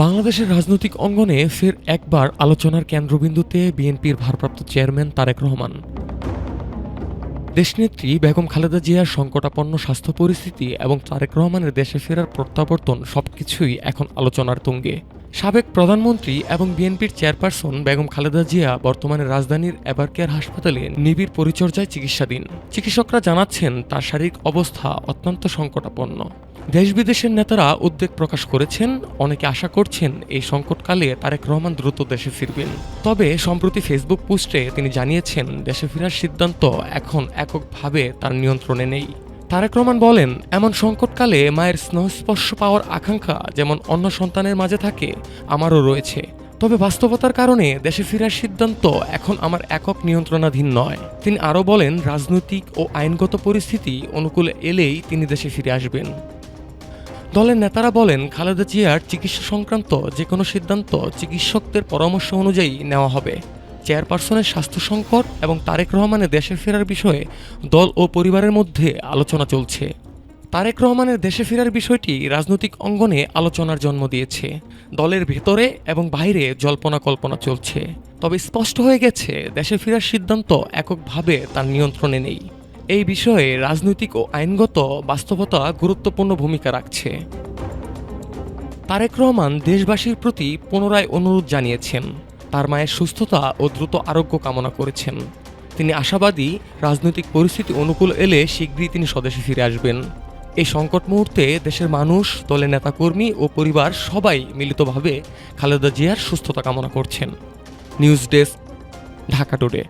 বাংলাদেশের রাজনৈতিক অঙ্গনে ফের একবার আলোচনার কেন্দ্রবিন্দুতে বিএনপির ভারপ্রাপ্ত চেয়ারম্যান তারেক রহমান। দেশনেত্রী বেগম খালেদা জিয়ার সংকটাপন্ন স্বাস্থ্য পরিস্থিতি এবং তারেক রহমানের দেশে ফেরার প্রত্যাবর্তন সবকিছুই এখন আলোচনার তুঙ্গে। সাবেক প্রধানমন্ত্রী এবং বিএনপির চেয়ারপারসন বেগম খালেদা জিয়া বর্তমানে রাজধানীর এভারকেয়ার হাসপাতালে নিবিড় পরিচর্যায় চিকিৎসাধীন। চিকিৎসকরা জানাচ্ছেন তার শারীরিক অবস্থা অত্যন্ত সংকটাপন্ন। দেশ বিদেশের নেতারা উদ্বেগ প্রকাশ করেছেন। অনেকে আশা করছেন এই সংকটকালে তারেক রহমান দ্রুত দেশে ফিরবেন। তবে সম্প্রতি ফেসবুক পোস্টে তিনি জানিয়েছেন দেশে ফেরার সিদ্ধান্ত এখন এককভাবে তার নিয়ন্ত্রণে নেই। তারেক রহমান বলেন, এমন সংকটকালে মায়ের স্নেহস্পর্শ পাওয়ার আকাঙ্ক্ষা যেমন অন্য সন্তানের মাঝে থাকে, আমারও রয়েছে। তবে বাস্তবতার কারণে দেশে ফেরার সিদ্ধান্ত এখন আমার একক নিয়ন্ত্রণাধীন নয়। তিনি আরও বলেন, রাজনৈতিক ও আইনগত পরিস্থিতি অনুকূলে এলেই তিনি দেশে ফিরে আসবেন। দলের নেতারা বলেন, খালেদা জিয়ার চিকিৎসা সংক্রান্ত যে কোনো সিদ্ধান্ত চিকিৎসকদের পরামর্শ অনুযায়ী নেওয়া হবে। চেয়ারপারসনের স্বাস্থ্য সংকট এবং তারেক রহমানের দেশে ফেরার বিষয়ে দল ও পরিবারের মধ্যে আলোচনা চলছে। তারেক রহমানের দেশে ফেরার বিষয়টি রাজনৈতিক অঙ্গনে আলোচনার জন্ম দিয়েছে। দলের ভেতরে এবং বাইরে জল্পনা কল্পনা চলছে। তবে স্পষ্ট হয়ে গেছে দেশে ফেরার সিদ্ধান্ত এককভাবে তার নিয়ন্ত্রণে নেই। এই বিষয়ে রাজনৈতিক ও আইনগত বাস্তবতা গুরুত্বপূর্ণ ভূমিকা রাখছে। তারেক রহমান দেশবাসীর প্রতি পুনরায় অনুরোধ জানিয়েছেন। তার মায়ের সুস্থতা ও দ্রুত আরোগ্য কামনা করেছেন। তিনি আশাবাদী রাজনৈতিক পরিস্থিতি অনুকূল এলে শীঘ্রই তিনি স্বদেশে ফিরে আসবেন। এই সংকট মুহূর্তে দেশের মানুষ, দলের নেতাকর্মী ও পরিবার সবাই মিলিতভাবে খালেদা জিয়ার সুস্থতা কামনা করছেন। News desk, Dhaka today.